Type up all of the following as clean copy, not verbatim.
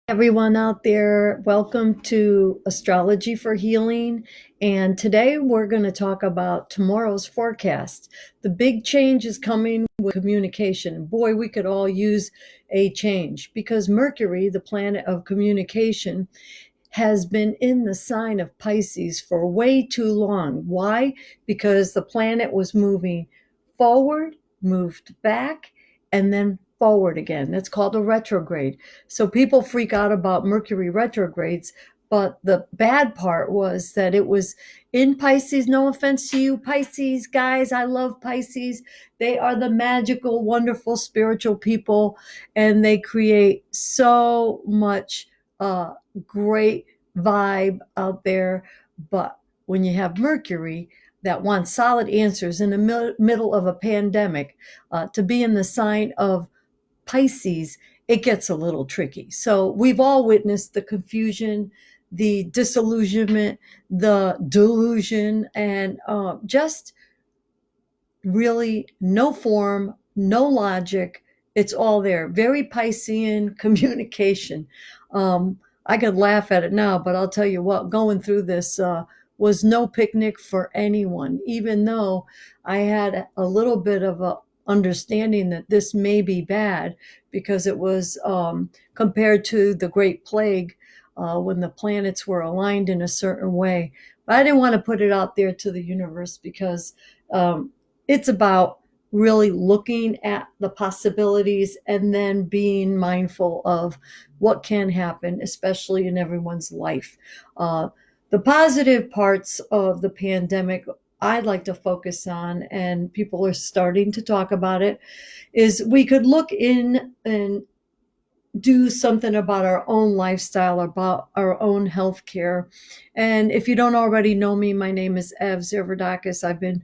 Everyone out there, welcome to Astrology for Healing. And today we're going to talk about tomorrow's forecast. The big change is coming with communication. Boy, we could all use a change because Mercury, the planet of communication, has been in the sign of Pisces for way too long. Why? Because the planet was moving forward, moved back, and then forward again. That's called a retrograde. So people freak out about Mercury retrogrades, but the bad part was that it was in Pisces. No offense to you, Pisces guys. I love Pisces. They are the magical, wonderful, spiritual people, and they create so much great vibe out there. But when you have Mercury that wants solid answers in the middle of a pandemic, to be in the sign of Pisces, it gets a little tricky. So we've all witnessed the confusion, the disillusionment, the delusion, and just really no form, no logic. It's all there. Very Piscean communication. I could laugh at it now, but I'll tell you what, going through this was no picnic for anyone, even though I had a little bit of a understanding that this may be bad because it was compared to the Great Plague when the planets were aligned in a certain way. But I didn't want to put it out there to the universe because it's about really looking at the possibilities and then being mindful of what can happen, especially in everyone's life. The positive parts of the pandemic I'd like to focus on, and people are starting to talk about it, is we could look in and do something about our own lifestyle, about our own health care. And if you don't already know me, my name is Ev Zervadakis. I've been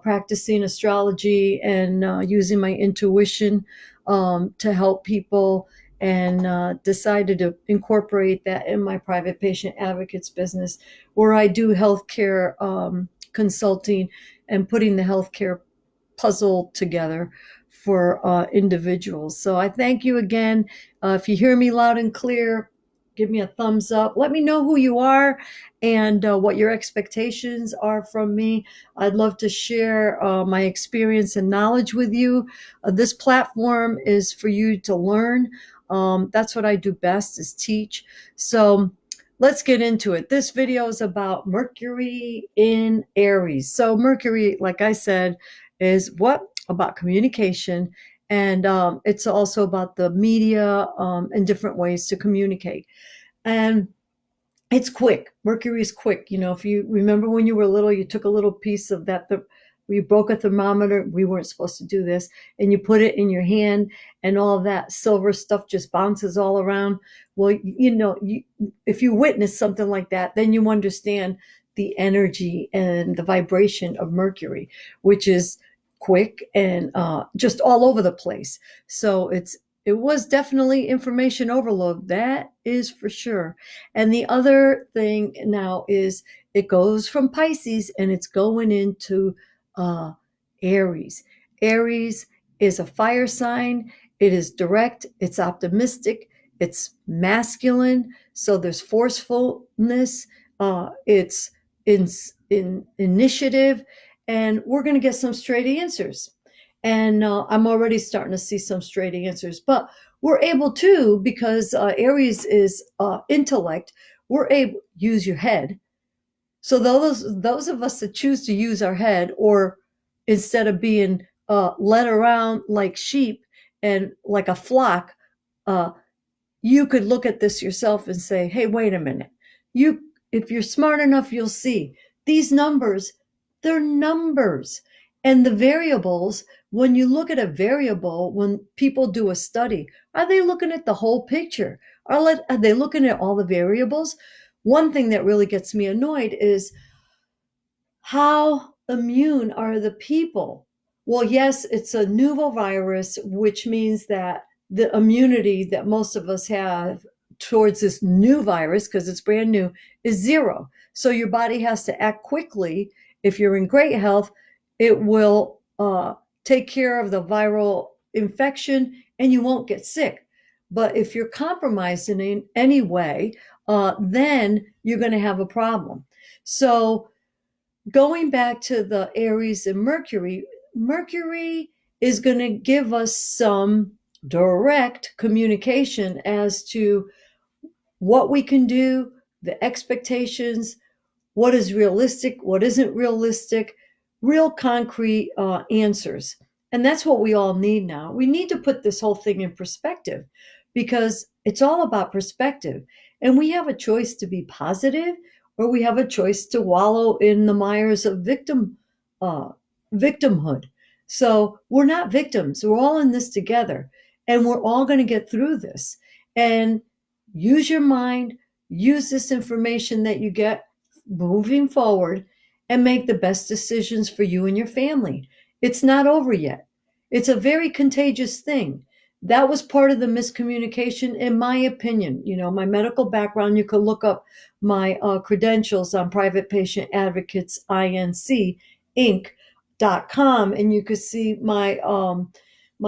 practicing astrology and using my intuition to help people, and decided to incorporate that in my private patient advocates business, where I do healthcare consulting and putting the healthcare puzzle together for individuals. So I thank you again. If you hear me loud and clear, give me a thumbs up. Let me know who you are and what your expectations are from me. I'd love to share my experience and knowledge with you. This platform is for you to learn. That's what I do best, is teach. So let's get into it. This video is about Mercury in Aries. So Mercury, like I said, is what? About communication. And it's also about the media and different ways to communicate. And it's quick. Mercury is quick. You know, if you remember when you were little, you took a little piece of that, you broke a thermometer. We weren't supposed to do this. And you put it in your hand, and all that silver stuff just bounces all around. Well, if you witness something like that, then you understand the energy and the vibration of Mercury, which is quick and just all over the place. So it was definitely information overload. That is for sure. And the other thing now is it goes from Pisces and it's going into uh, Aries. Aries is a fire sign. It is direct. It's optimistic. It's masculine. So there's forcefulness. It's in initiative, and we're going to get some straight answers. And I'm already starting to see some straight answers, but we're able to, because Aries is intellect. We're able to use your head. So those of us that choose to use our head, or instead of being led around like sheep and like a flock, uh, you could look at this yourself and say, hey, wait a minute. If you're smart enough, you'll see these numbers, they're numbers. And the variables, when you look at a variable, when people do a study, are they looking at the whole picture? Are they looking at all the variables? One thing that really gets me annoyed is how immune are the people? Well, yes, it's a nouveau virus, which means that the immunity that most of us have towards this new virus, because it's brand new, is zero. So your body has to act quickly. If you're in great health, it will take care of the viral infection and you won't get sick. But if you're compromised in any way, then you're going to have a problem. So going back to the Aries and Mercury, Mercury is going to give us some direct communication as to what we can do, the expectations, what is realistic, what isn't realistic, real concrete answers. And that's what we all need now. We need to put this whole thing in perspective because it's all about perspective. And we have a choice to be positive or we have a choice to wallow in the mires of uh, victimhood. So we're not victims. We're all in this together and we're all going to get through this. And use your mind, use this information that you get moving forward and make the best decisions for you and your family. It's not over yet. It's a very contagious thing. That was part of the miscommunication, in my opinion. You know, my medical background, you could look up my credentials on Private Patient Advocates Inc. Inc.com and you could see my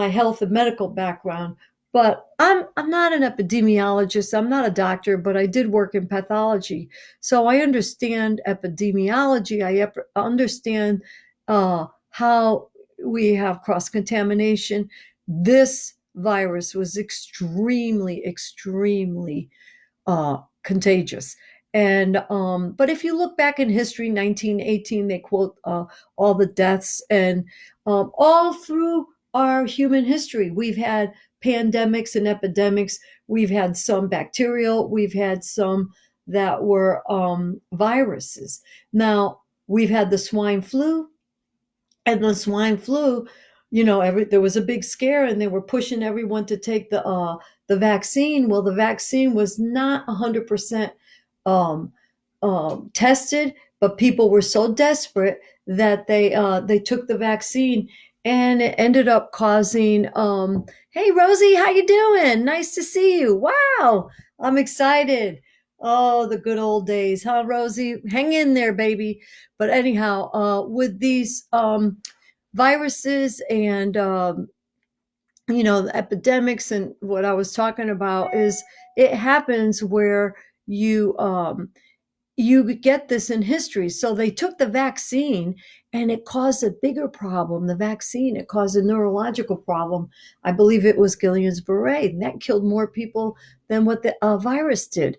health and medical background. But I'm not an epidemiologist. I'm not a doctor, but I did work in pathology. So I understand epidemiology. I understand how we have cross contamination. This virus was extremely, extremely contagious. And but if you look back in history, 1918, they quote all the deaths, and all through our human history, we've had pandemics and epidemics. We've had some bacterial, we've had some that were viruses. Now we've had the swine flu, and the swine flu, you know, there was a big scare and they were pushing everyone to take the vaccine. Well, the vaccine was not 100% um, tested, but people were so desperate that they took the vaccine, and it ended up causing. Hey, Rosie, how you doing? Nice to see you. Wow, I'm excited. Oh, the good old days, huh, Rosie? Hang in there, baby. But anyhow, with these viruses and you know, the epidemics, and what I was talking about is it happens where you you get this in history. So they took the vaccine and it caused a bigger problem. The vaccine, it caused a neurological problem. I believe it was Guillain-Barré, and that killed more people than what the virus did.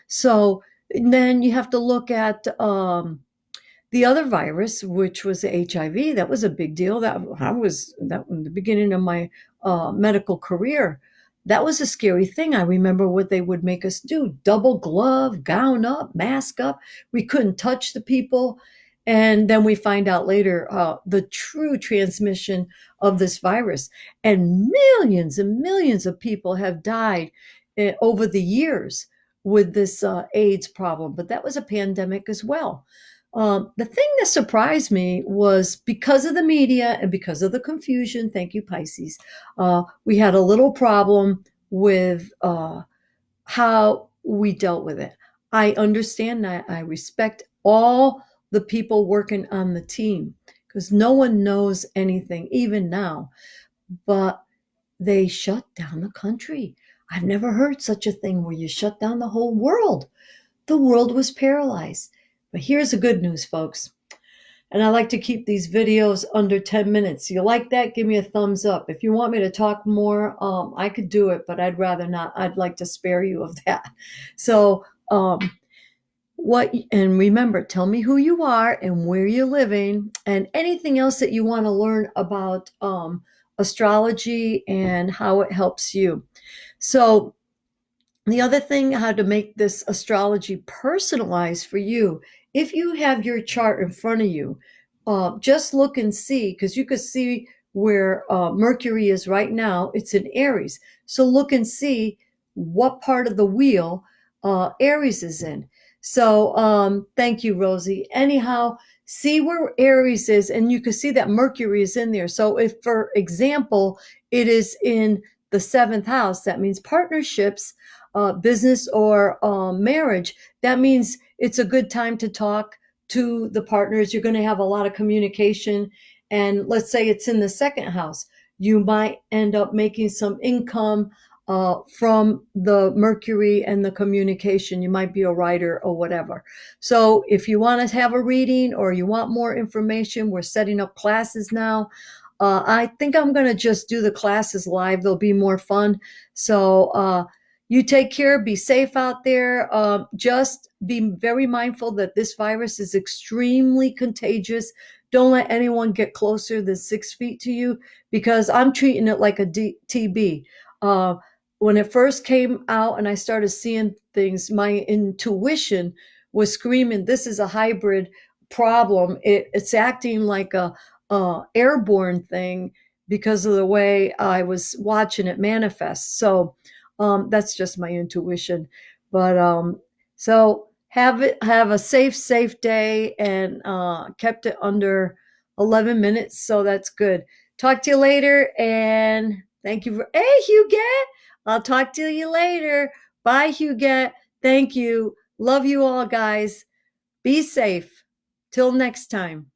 So then you have to look at the other virus, which was HIV. That was a big deal. That I was that in the beginning of my medical career. That was a scary thing. I remember what they would make us do: double glove, gown up, mask up. We couldn't touch the people. And then we find out later the true transmission of this virus. And millions of people have died over the years with this AIDS problem. But that was a pandemic as well. The thing that surprised me was because of the media and because of the confusion. Thank you, Pisces. We had a little problem with how we dealt with it. I understand that. I respect all the people working on the team because no one knows anything, even now. But they shut down the country. I've never heard such a thing where you shut down the whole world. The world was paralyzed. But here's the good news, folks. And I like to keep these videos under 10 minutes. You like that? Give me a thumbs up. If you want me to talk more, I could do it, but I'd rather not. I'd like to spare you of that. So, and remember, tell me who you are and where you're living, and anything else that you want to learn about astrology and how it helps you. So, the other thing, how to make this astrology personalized for you. If you have your chart in front of you, just look and see, because you could see where Mercury is right now. It's in Aries. So look and see what part of the wheel Aries is in. So thank you, Rosie. Anyhow, see where Aries is, and you can see that Mercury is in there. So if, for example, it is in the seventh house, that means partnerships, business, or marriage. That means it's a good time to talk to the partners. You're going to have a lot of communication. And let's say it's in the second house, you might end up making some income from the Mercury and the communication. You might be a writer or whatever. So if you want to have a reading or you want more information, we're setting up classes now. I think I'm going to just do the classes live. They'll be more fun. So you take care, be safe out there. Just be very mindful that this virus is extremely contagious. Don't let anyone get closer than 6 feet to you, because I'm treating it like a TB. When it first came out and I started seeing things, my intuition was screaming, this is a hybrid problem. It's acting like a airborne thing because of the way I was watching it manifest. So that's just my intuition. But so have a safe day, and kept it under 11 minutes. So that's good. Talk to you later, and thank you. Hey, Huguette, I'll talk to you later. Bye, Huguette. Thank you. Love you all, guys. Be safe. Till next time.